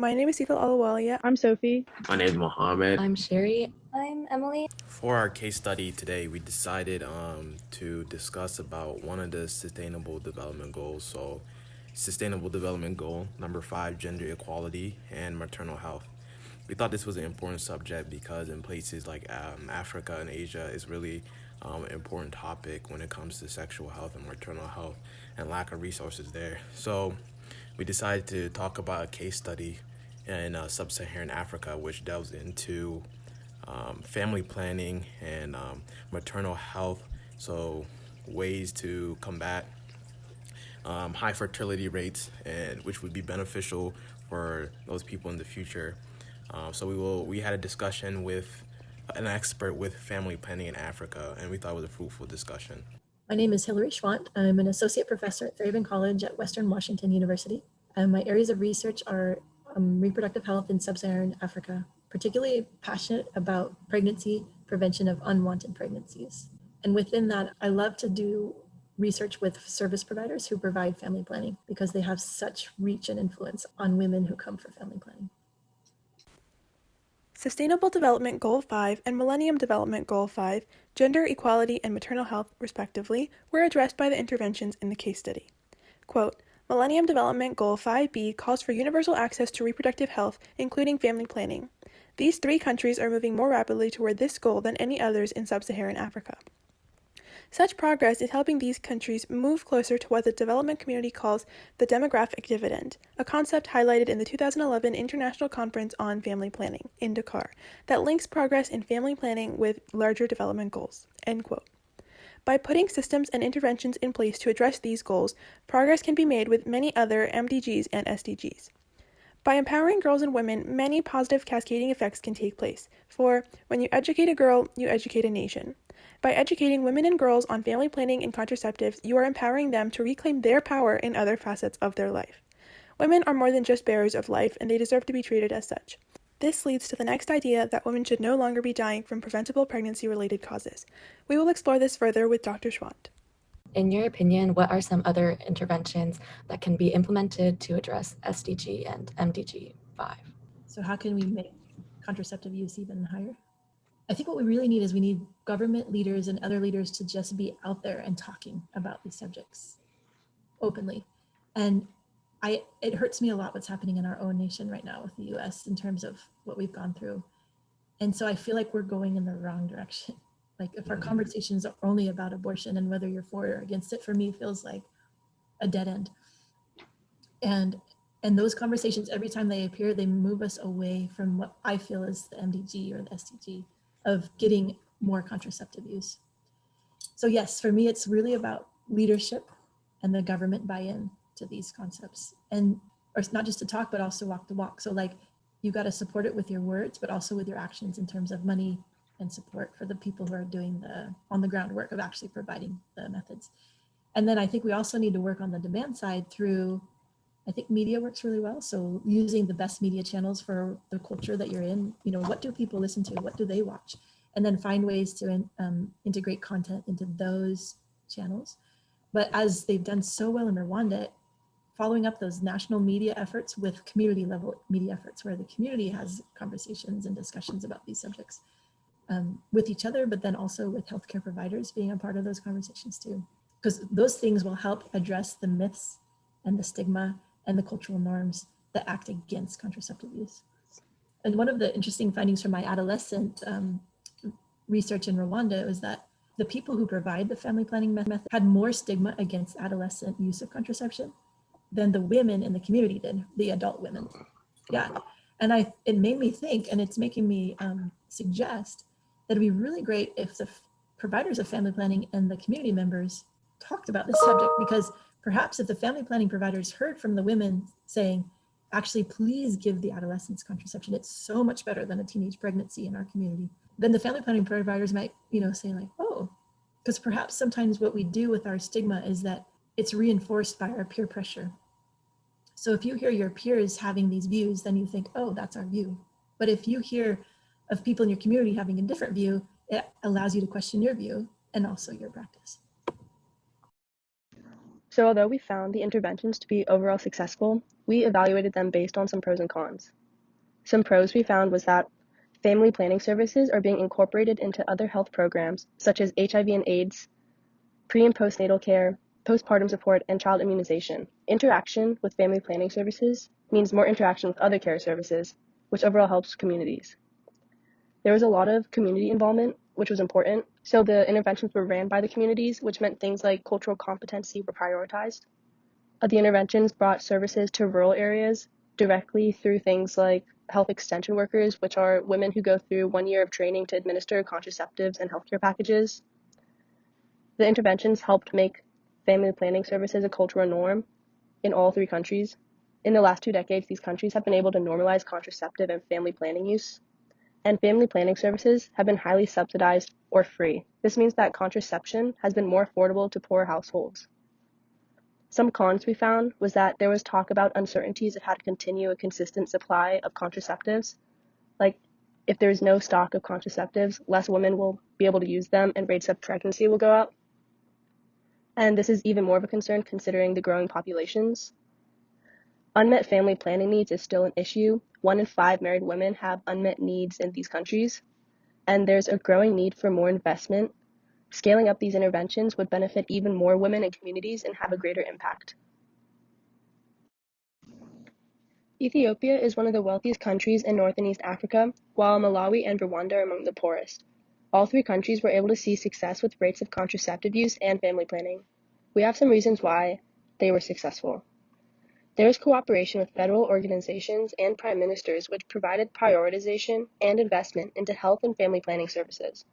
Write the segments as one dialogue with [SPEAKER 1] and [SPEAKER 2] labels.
[SPEAKER 1] My name is Sita Alawalia.
[SPEAKER 2] I'm Sophie.
[SPEAKER 3] My name is Mohammed.
[SPEAKER 4] I'm Sherry.
[SPEAKER 5] I'm Emily.
[SPEAKER 6] For our case study today, we decided to discuss about one of the Sustainable Development Goals. So, Sustainable Development Goal number 5, gender equality and maternal health. We thought this was an important subject because in places like Africa and Asia, it's really an important topic when it comes to sexual health and maternal health and lack of resources there. So, we decided to talk about a case study in Sub-Saharan Africa, which delves into family planning and maternal health, so ways to combat high fertility rates, and which would be beneficial for those people in the future. So we had a discussion with an expert with family planning in Africa, and we thought it was a fruitful discussion.
[SPEAKER 4] My name is Hilary Schwandt. I'm an associate professor at Fairhaven College at Western Washington University. My areas of research are reproductive health in Sub-Saharan Africa, particularly passionate about pregnancy, prevention of unwanted pregnancies. And within that, I love to do research with service providers who provide family planning because they have such reach and influence on women who come for family planning.
[SPEAKER 1] Sustainable Development Goal 5 and Millennium Development Goal 5, gender equality and maternal health, respectively, were addressed by the interventions in the case study. Quote, Millennium Development Goal 5b calls for universal access to reproductive health, including family planning. These 3 countries are moving more rapidly toward this goal than any others in Sub-Saharan Africa. Such progress is helping these countries move closer to what the development community calls the demographic dividend, a concept highlighted in the 2011 International Conference on Family Planning in Dakar that links progress in family planning with larger development goals. End quote. By putting systems and interventions in place to address these goals, progress can be made with many other MDGs and SDGs. By empowering girls and women, many positive cascading effects can take place. For when you educate a girl, you educate a nation. By educating women and girls on family planning and contraceptives, you are empowering them to reclaim their power in other facets of their life. Women are more than just bearers of life, and they deserve to be treated as such. This leads to the next idea that women should no longer be dying from preventable pregnancy-related causes. We will explore this further with Dr. Schwandt.
[SPEAKER 5] In your opinion, what are some other interventions that can be implemented to address SDG and MDG 5?
[SPEAKER 4] So how can we make contraceptive use even higher? I think what we really need is we need government leaders and other leaders to just be out there and talking about these subjects openly. And it hurts me a lot what's happening in our own nation right now with the US in terms of what we've gone through. And so I feel like we're going in the wrong direction. Like if our conversations are only about abortion and whether you're for or against it, for me feels like a dead end. And those conversations, every time they appear, they move us away from what I feel is the MDG or the SDG of getting more contraceptive use. So yes, for me, it's really about leadership and the government buy-in to these concepts. And or it's not just to talk, but also walk the walk. So like you got to support it with your words, but also with your actions in terms of money and support for the people who are doing the on the ground work of actually providing the methods. And then I think we also need to work on the demand side through, I think media works really well. So using the best media channels for the culture that you're in, you know, what do people listen to? What do they watch? And then find ways to integrate content into those channels. But as they've done so well in Rwanda, following up those national media efforts with community level media efforts where the community has conversations and discussions about these subjects with each other, but then also with healthcare providers being a part of those conversations too. Because those things will help address the myths and the stigma and the cultural norms that act against contraceptive use. And one of the interesting findings from my adolescent research in Rwanda was that the people who provide the family planning method had more stigma against adolescent use of contraception than the women in the community did, the adult women. Yeah, and it made me think, and it's making me suggest that it'd be really great if the providers of family planning and the community members talked about this subject, because perhaps if the family planning providers heard from the women saying, actually, please give the adolescents contraception, it's so much better than a teenage pregnancy in our community, then the family planning providers might, you know, say like, oh, because perhaps sometimes what we do with our stigma is that it's reinforced by our peer pressure. So if you hear your peers having these views, then you think, oh, that's our view. But if you hear of people in your community having a different view, it allows you to question your view and also your practice.
[SPEAKER 2] So although we found the interventions to be overall successful, we evaluated them based on some pros and cons. Some pros we found was that family planning services are being incorporated into other health programs such as HIV and AIDS, pre- and postnatal care, postpartum support, and child immunization. Interaction with family planning services means more interaction with other care services, which overall helps communities. There was a lot of community involvement, which was important. So the interventions were ran by the communities, which meant things like cultural competency were prioritized. The interventions brought services to rural areas directly through things like health extension workers, which are women who go through 1 year of training to administer contraceptives and healthcare packages. The interventions helped make family planning services a cultural norm in all 3 countries. In the last 2 decades, these countries have been able to normalize contraceptive and family planning use. And family planning services have been highly subsidized or free. This means that contraception has been more affordable to poor households. Some cons we found was that there was talk about uncertainties of how to continue a consistent supply of contraceptives. Like, if there's no stock of contraceptives, less women will be able to use them and rates of pregnancy will go up. And this is even more of a concern considering the growing populations. Unmet family planning needs is still an issue. 1 in 5 married women have unmet needs in these countries, and there's a growing need for more investment. Scaling up these interventions would benefit even more women and communities and have a greater impact. Ethiopia is one of the wealthiest countries in North and East Africa, while Malawi and Rwanda are among the poorest. All 3 countries were able to see success with rates of contraceptive use and family planning. We have some reasons why they were successful. There was cooperation with federal organizations and prime ministers which provided prioritization and investment into health and family planning services.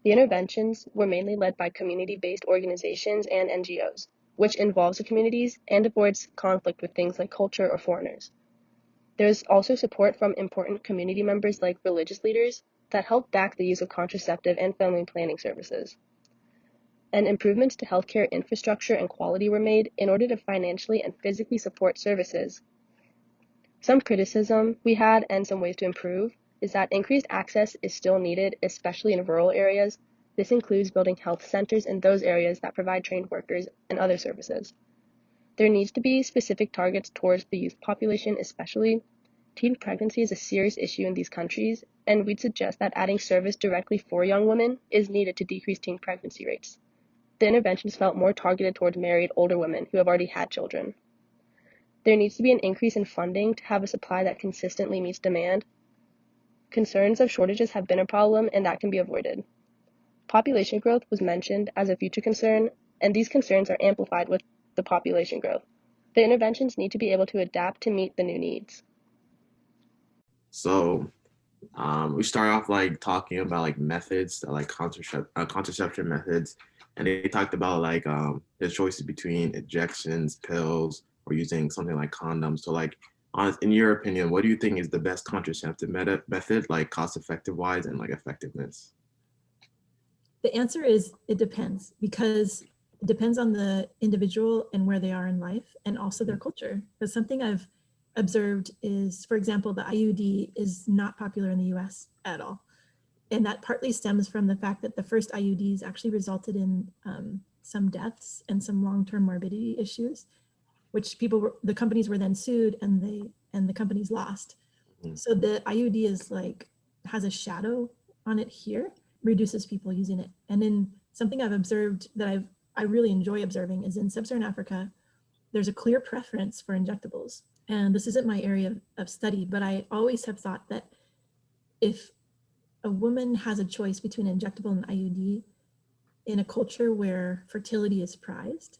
[SPEAKER 2] The interventions were mainly led by community-based organizations and NGOs, which involves the communities and avoids conflict with things like culture or foreigners. There is also support from important community members like religious leaders that help back the use of contraceptive and family planning services. And improvements to healthcare infrastructure and quality were made in order to financially and physically support services. Some criticism we had and some ways to improve is that increased access is still needed, especially in rural areas. This includes building health centers in those areas that provide trained workers and other services. There needs to be specific targets towards the youth population, especially. Teen pregnancy is a serious issue in these countries, and we'd suggest that adding service directly for young women is needed to decrease teen pregnancy rates. The interventions felt more targeted towards married older women who have already had children. There needs to be an increase in funding to have a supply that consistently meets demand. Concerns of shortages have been a problem, and that can be avoided. Population growth was mentioned as a future concern, and these concerns are amplified with the population growth. The interventions need to be able to adapt to meet the new needs.
[SPEAKER 6] So we start off like talking about like methods, like contraception methods, and they talked about like the choices between injections, pills, or using something like condoms. So like, in your opinion, what do you think is the best contraceptive method, like cost-effective wise and like effectiveness?
[SPEAKER 4] The answer is it depends, because it depends on the individual and where they are in life and also their culture. Because something I've observed is, for example, the IUD is not popular in the US at all. And that partly stems from the fact that the first IUDs actually resulted in some deaths and some long-term morbidity issues, which the companies were then sued and the companies lost. Mm-hmm. So the IUD is like, has a shadow on it here, reduces people using it. And in something I've observed that I really enjoy observing is in Sub-Saharan Africa, there's a clear preference for injectables. And this isn't my area of study, but I always have thought that if a woman has a choice between injectable and IUD in a culture where fertility is prized,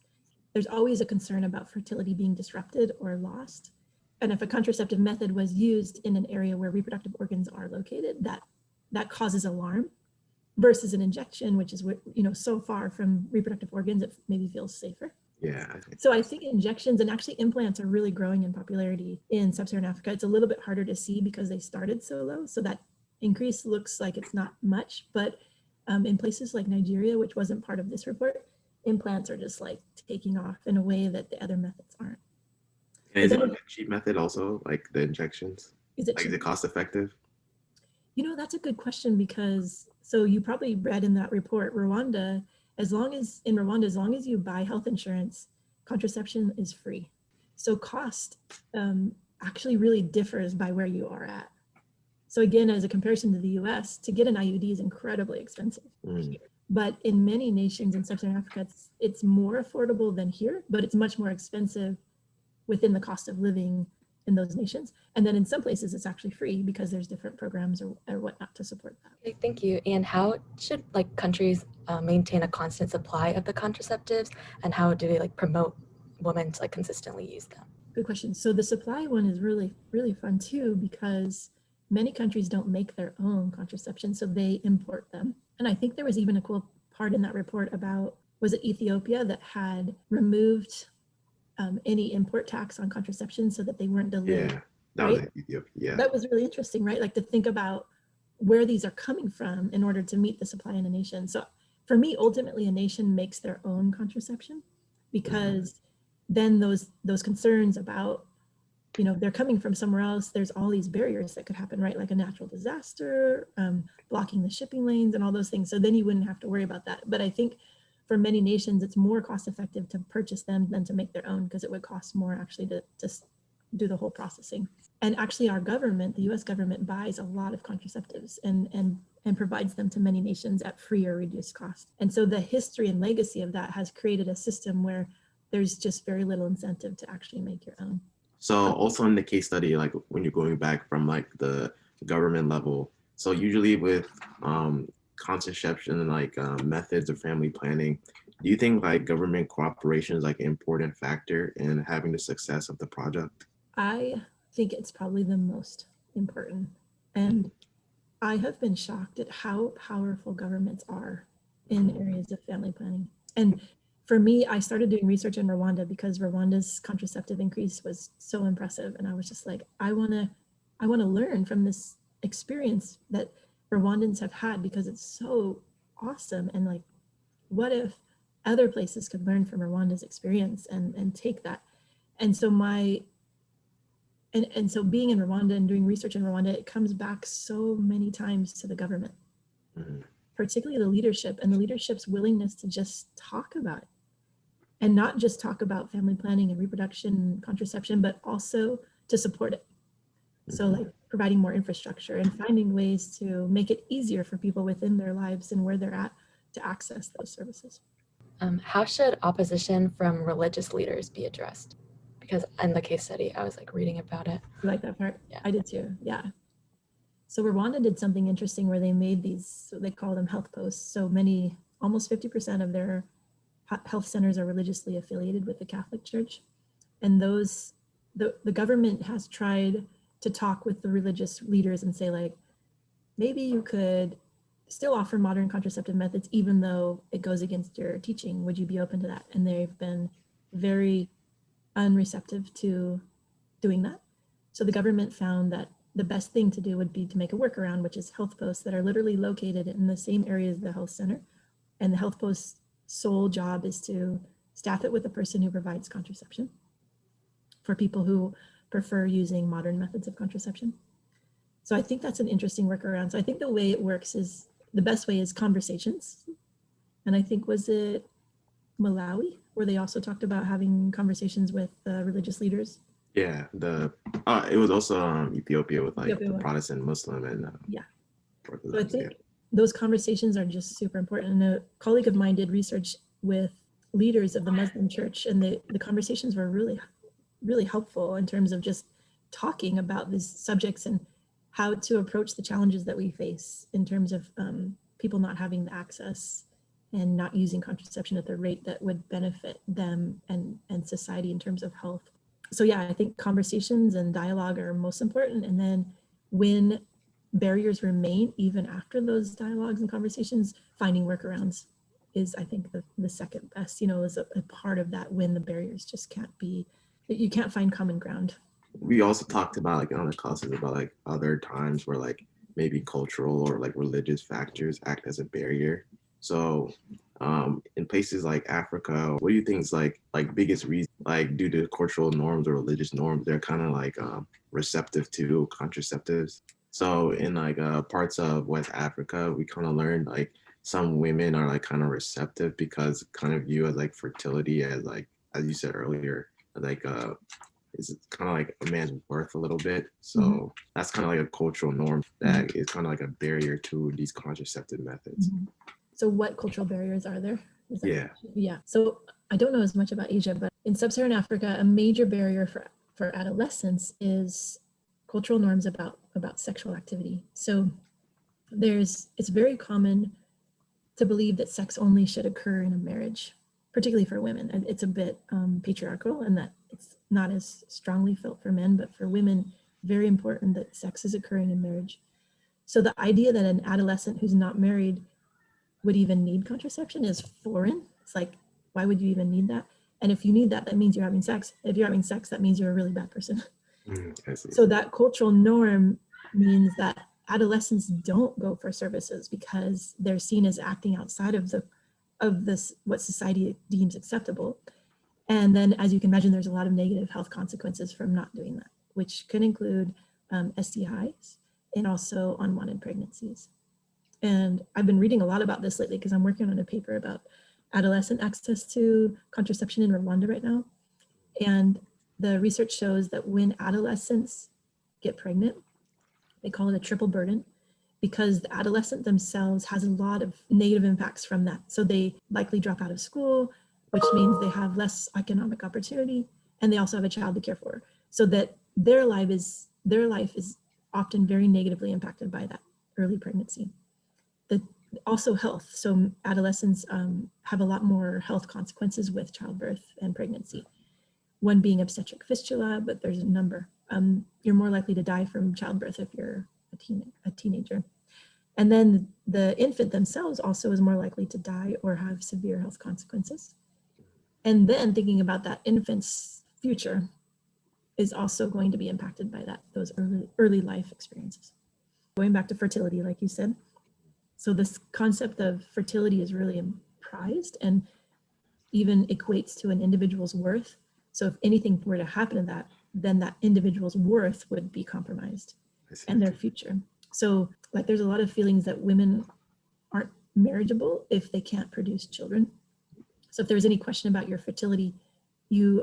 [SPEAKER 4] there's always a concern about fertility being disrupted or lost. And if a contraceptive method was used in an area where reproductive organs are located, that causes alarm, versus an injection, which is, so far from reproductive organs, it maybe feels safer.
[SPEAKER 6] Yeah.
[SPEAKER 4] So I think injections and actually implants are really growing in popularity in Sub-Saharan Africa. It's a little bit harder to see because they started so low. So that increase looks like it's not much, but in places like Nigeria, which wasn't part of this report, implants are just like taking off in a way that the other methods aren't.
[SPEAKER 6] And is it a cheap method also, like the injections? Is it cost effective?
[SPEAKER 4] That's a good question, because so you probably read in that report, Rwanda, as long as you buy health insurance, contraception is free. So cost actually really differs by where you are at. So again, as a comparison to the US, to get an IUD is incredibly expensive. But in many nations in Sub-Saharan Africa, it's more affordable than here, but it's much more expensive within the cost of living in those nations. And then in some places it's actually free because there's different programs or whatnot to support that.
[SPEAKER 5] Okay, thank you. And how should like countries maintain a constant supply of the contraceptives, and how do they like promote women to like consistently use them?
[SPEAKER 4] Good question. So the supply one is really, really fun too, because many countries don't make their own contraception, so they import them. And I think there was even a cool part in that report about, was it Ethiopia that had removed any import tax on contraception so that they weren't delayed?
[SPEAKER 3] Yeah, that
[SPEAKER 4] right?
[SPEAKER 3] was Ethiopia. Yeah.
[SPEAKER 4] That was really interesting, right? Like to think about where these are coming from in order to meet the supply in a nation. So for me, ultimately, a nation makes their own contraception, because then those concerns about, you know, they're coming from somewhere else, there's all these barriers that could happen, right? Like a natural disaster, blocking the shipping lanes and all those things. So then you wouldn't have to worry about that. But I think for many nations, it's more cost effective to purchase them than to make their own, because it would cost more actually to do the whole processing. And actually our government, the US government, buys a lot of contraceptives and provides them to many nations at free or reduced cost. And so the history and legacy of that has created a system where there's just very little incentive to actually make your own.
[SPEAKER 3] So also in the case study, like when you're going back from like the government level, so usually with contraception and like methods of family planning, do you think like government cooperation is like an important factor in having the success of the project?
[SPEAKER 4] I think it's probably the most important. And I have been shocked at how powerful governments are in areas of family planning. And for me, I started doing research in Rwanda because Rwanda's contraceptive increase was so impressive. And I was just like, I want to learn from this experience that Rwandans have had, because it's so awesome. And like, what if other places could learn from Rwanda's experience and take that? And so and so being in Rwanda and doing research in Rwanda, it comes back so many times to the government, particularly the leadership, and the leadership's willingness to just talk about it. And not just talk about family planning and reproduction and contraception, but also to support it. So like providing more infrastructure and finding ways to make it easier for people within their lives and where they're at to access those services.
[SPEAKER 5] How should opposition from religious leaders be addressed? Because in the case study, I was like reading about it.
[SPEAKER 4] You like that part?
[SPEAKER 5] Yeah.
[SPEAKER 4] I did too, yeah. So Rwanda did something interesting where they made these, so they call them health posts. So almost 50% of their health centers are religiously affiliated with the Catholic Church. And the government has tried to talk with the religious leaders and say like, maybe you could still offer modern contraceptive methods, even though it goes against your teaching. Would you be open to that? And they've been very unreceptive to doing that. So the government found that the best thing to do would be to make a workaround, which is health posts that are literally located in the same area as the health center. And the health post's sole job is to staff it with a person who provides contraception for people who prefer using modern methods of contraception. So I think that's an interesting workaround. So I think the way it works is, the best way is conversations. And I think, was it Malawi, where they also talked about having conversations with religious leaders?
[SPEAKER 3] Yeah, it was also Ethiopia with like the Protestant, Muslim, and
[SPEAKER 4] So I think those conversations are just super important. And a colleague of mine did research with leaders of the Muslim church, and the conversations were really, really helpful in terms of just talking about these subjects and how to approach the challenges that we face in terms of people not having the access and not using contraception at the rate that would benefit them and society in terms of health. So yeah, I think conversations and dialogue are most important. And then when barriers remain, even after those dialogues and conversations, finding workarounds is, I think, the second best, is a part of that, when the barriers just can't be, you can't find common ground.
[SPEAKER 3] We also talked about like on the classes about like other times where like maybe cultural or like religious factors act as a barrier. So in places like Africa, what do you think is like biggest reason, like due to cultural norms or religious norms, they're kind of like receptive to contraceptives? So in like parts of West Africa, we kind of learned like some women are like kind of receptive because kind of view as like fertility as like, as you said earlier, like is kind of like a man's worth a little bit. So that's kind of like a cultural norm that is kind of like a barrier to these contraceptive methods.
[SPEAKER 4] So what cultural barriers are there?
[SPEAKER 3] Yeah.
[SPEAKER 4] Yeah. So I don't know as much about Asia, but in Sub-Saharan Africa, a major barrier for adolescents is cultural norms about sexual activity. So it's very common to believe that sex only should occur in a marriage, particularly for women. And it's a bit patriarchal, and that it's not as strongly felt for men, but for women, very important that sex is occurring in marriage. So the idea that an adolescent who's not married would even need contraception is foreign. It's like, why would you even need that? And if you need that, that means you're having sex. If you're having sex, that means you're a really bad person. So that cultural norm means that adolescents don't go for services because they're seen as acting outside of this what society deems acceptable. And then, as you can imagine, there's a lot of negative health consequences from not doing that, which can include STIs and also unwanted pregnancies. And I've been reading a lot about this lately because I'm working on a paper about adolescent access to contraception in Rwanda right now. And the research shows that when adolescents get pregnant, they call it a triple burden because the adolescent themselves has a lot of negative impacts from that. So they likely drop out of school, which means they have less economic opportunity, and they also have a child to care for. So that their life is often very negatively impacted by that early pregnancy. Also health. So adolescents have a lot more health consequences with childbirth and pregnancy. One being obstetric fistula, but there's a number. You're more likely to die from childbirth if you're a teenager. And then the infant themselves also is more likely to die or have severe health consequences. And then thinking about that infant's future is also going to be impacted by those early life experiences. Going back to fertility, like you said. So this concept of fertility is really prized and even equates to an individual's worth. So if anything were to happen to that, then that individual's worth would be compromised and their future. So like there's a lot of feelings that women aren't marriageable if they can't produce children. So if there's any question about your fertility, you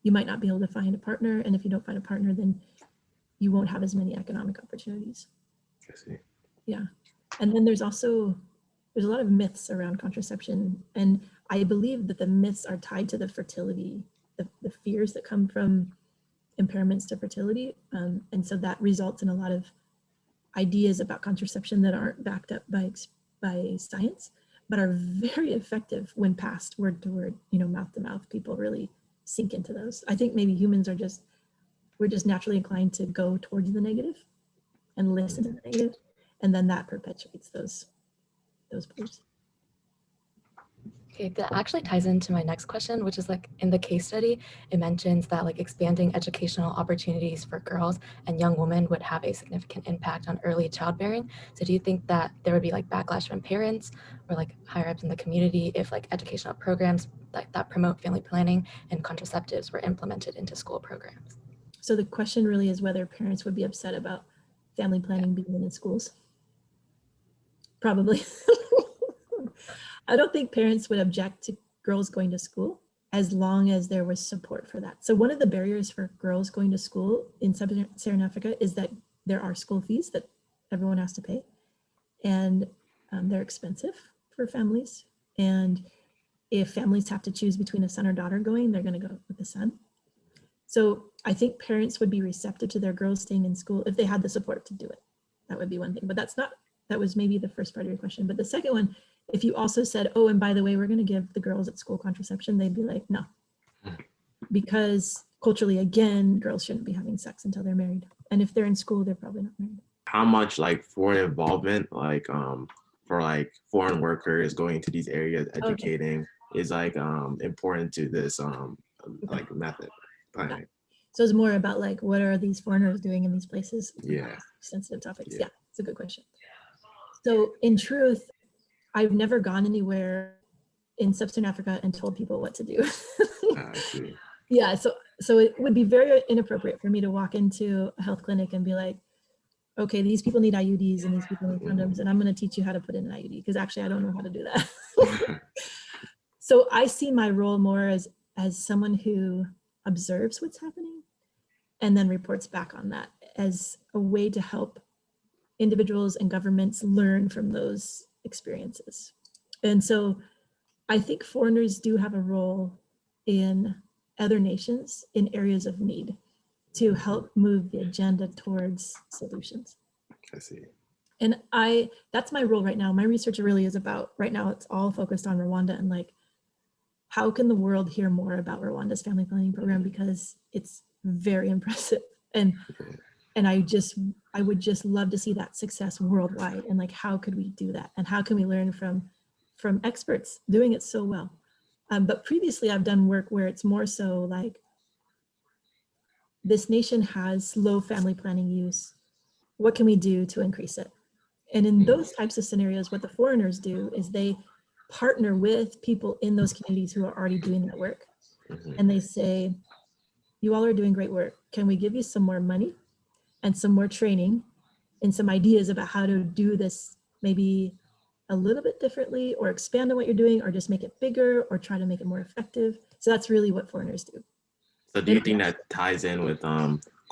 [SPEAKER 4] might not be able to find a partner. And if you don't find a partner, then you won't have as many economic opportunities.
[SPEAKER 3] I see.
[SPEAKER 4] Yeah. And then there's a lot of myths around contraception. And I believe that the myths are tied to the fertility, the fears that come from impairments to fertility. And so that results in a lot of ideas about contraception that aren't backed up by science, but are very effective when passed word to word, mouth to mouth. People really sink into those. I think maybe humans we're just naturally inclined to go towards the negative and listen to the negative. And then that perpetuates those beliefs.
[SPEAKER 5] Okay, that actually ties into my next question, which is like in the case study, it mentions that like expanding educational opportunities for girls and young women would have a significant impact on early childbearing. So do you think that there would be like backlash from parents or like higher ups in the community if like educational programs that promote family planning and contraceptives were implemented into school programs?
[SPEAKER 4] So the question really is whether parents would be upset about family planning being in schools. Probably. I don't think parents would object to girls going to school as long as there was support for that. So one of the barriers for girls going to school in Sub-Saharan Africa is that there are school fees that everyone has to pay, and they're expensive for families. And if families have to choose between a son or daughter going, they're going to go with the son. So I think parents would be receptive to their girls staying in school if they had the support to do it. That would be one thing, but that was maybe the first part of your question. But the second one, if you also said, oh, and by the way, we're going to give the girls at school contraception, they'd be like, no. Because culturally, again, girls shouldn't be having sex until they're married. And if they're in school, they're probably not married.
[SPEAKER 3] How much like foreign involvement, like for like foreign workers going into these areas, educating is like important to this like method. Planning.
[SPEAKER 4] So it's more about like, what are these foreigners doing in these places?
[SPEAKER 3] Yeah.
[SPEAKER 4] Sensitive topics. Yeah, it's a good question. So in truth, I've never gone anywhere in Sub-Saharan Africa and told people what to do.
[SPEAKER 3] I see.
[SPEAKER 4] Yeah, so it would be very inappropriate for me to walk into a health clinic and be like, okay, these people need IUDs and these people need condoms, and I'm going to teach you how to put in an IUD, because actually I don't know how to do that. So I see my role more as someone who observes what's happening and then reports back on that as a way to help individuals and governments learn from those experiences. And so I think foreigners do have a role in other nations in areas of need to help move the agenda towards solutions.
[SPEAKER 3] I see.
[SPEAKER 4] And that's my role right now. My research really is about, right now it's all focused on Rwanda and like, how can the world hear more about Rwanda's family planning program, because it's very impressive. And I would just love to see that success worldwide. And like, how could we do that? And how can we learn from experts doing it so well? But previously I've done work where it's more so like, this nation has low family planning use. What can we do to increase it? And in those types of scenarios, what the foreigners do is they partner with people in those communities who are already doing that work. And they say, you all are doing great work. Can we give you some more money and some more training and some ideas about how to do this maybe a little bit differently, or expand on what you're doing, or just make it bigger, or try to make it more effective? So that's really what foreigners do.
[SPEAKER 3] So do you think that ties in with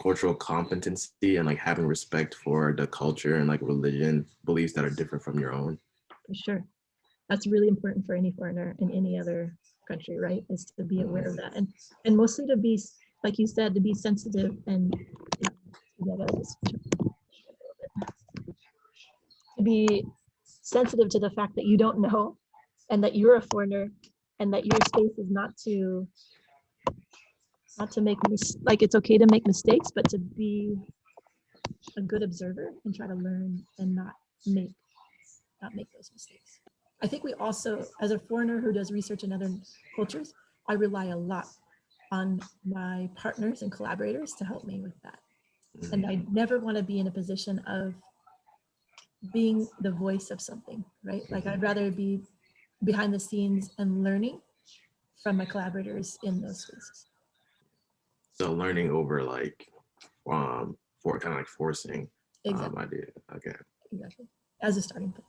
[SPEAKER 3] cultural competency and like having respect for the culture and like religion beliefs that are different from your own?
[SPEAKER 4] For sure. That's really important for any foreigner in any other country, right? Is to be aware of that. And mostly to be, like you said, to be sensitive and to be sensitive to the fact that you don't know, and that you're a foreigner, and that your space is not to make like, it's okay to make mistakes, but to be a good observer and try to learn and not make those mistakes. I think we also, as a foreigner who does research in other cultures, I rely a lot on my partners and collaborators to help me with that. And I never want to be in a position of being the voice of something, right? Like, I'd rather be behind the scenes and learning from my collaborators in those spaces.
[SPEAKER 3] So learning over like, for kind of like forcing idea. Okay.
[SPEAKER 4] Exactly. As a starting place.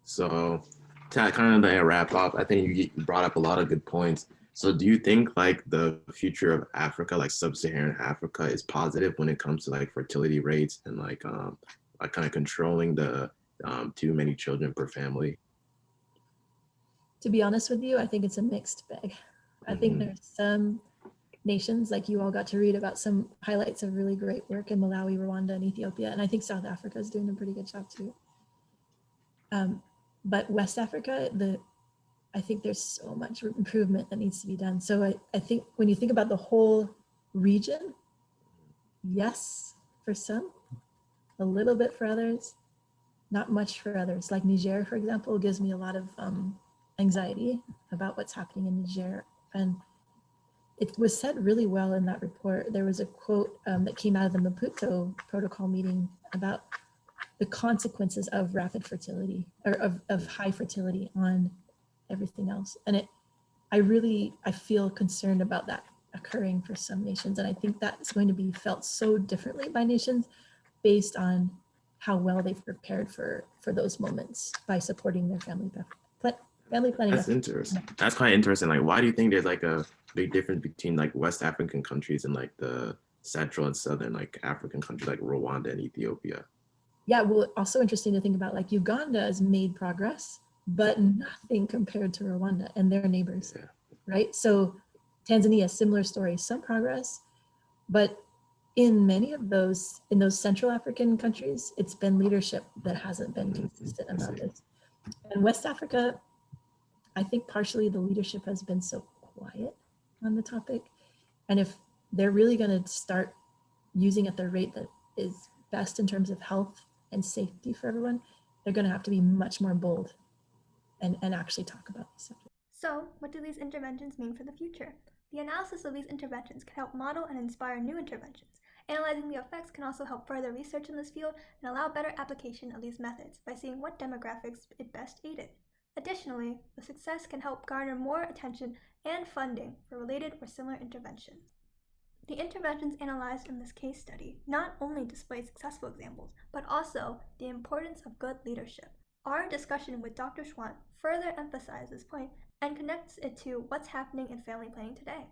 [SPEAKER 3] So to kind of wrap up, I think you brought up a lot of good points. So do you think like the future of Africa, like Sub-Saharan Africa, is positive when it comes to like fertility rates and like kind of controlling the too many children per family?
[SPEAKER 4] To be honest with you, I think it's a mixed bag. I think there's some nations, like you all got to read about some highlights of really great work in Malawi, Rwanda, and Ethiopia. And I think South Africa is doing a pretty good job too. But West Africa, I think there's so much improvement that needs to be done. So I think when you think about the whole region, yes, for some, a little bit for others, not much for others. Like Niger, for example, gives me a lot of anxiety about what's happening in Niger. And it was said really well in that report. There was a quote that came out of the Maputo protocol meeting about the consequences of rapid fertility, or of high fertility on everything else. And I feel concerned about that occurring for some nations. And I think that's going to be felt so differently by nations based on how well they've prepared for those moments by supporting their family planning.
[SPEAKER 3] That's interesting. That's quite interesting. Like, why do you think there's like a big difference between like West African countries and like the Central and Southern like African countries like Rwanda and Ethiopia?
[SPEAKER 4] Yeah, well, also interesting to think about, like Uganda has made progress, but nothing compared to Rwanda and their neighbors, right? So Tanzania, similar story, some progress, but in many of those, in those Central African countries, it's been leadership that hasn't been consistent about this. And West Africa, I think partially the leadership has been so quiet on the topic. And if they're really going to start using at the rate that is best in terms of health and safety for everyone, they're going to have to be much more bold and actually talk about this subject.
[SPEAKER 7] So, what do these interventions mean for the future? The analysis of these interventions can help model and inspire new interventions. Analyzing the effects can also help further research in this field and allow better application of these methods by seeing what demographics it best aided. Additionally, the success can help garner more attention and funding for related or similar interventions. The interventions analyzed in this case study not only display successful examples, but also the importance of good leadership. Our discussion with Dr. Schwandt further emphasizes this point and connects it to what's happening in family planning today.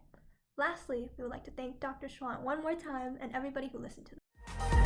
[SPEAKER 7] Lastly, we would like to thank Dr. Schwandt one more time and everybody who listened to them.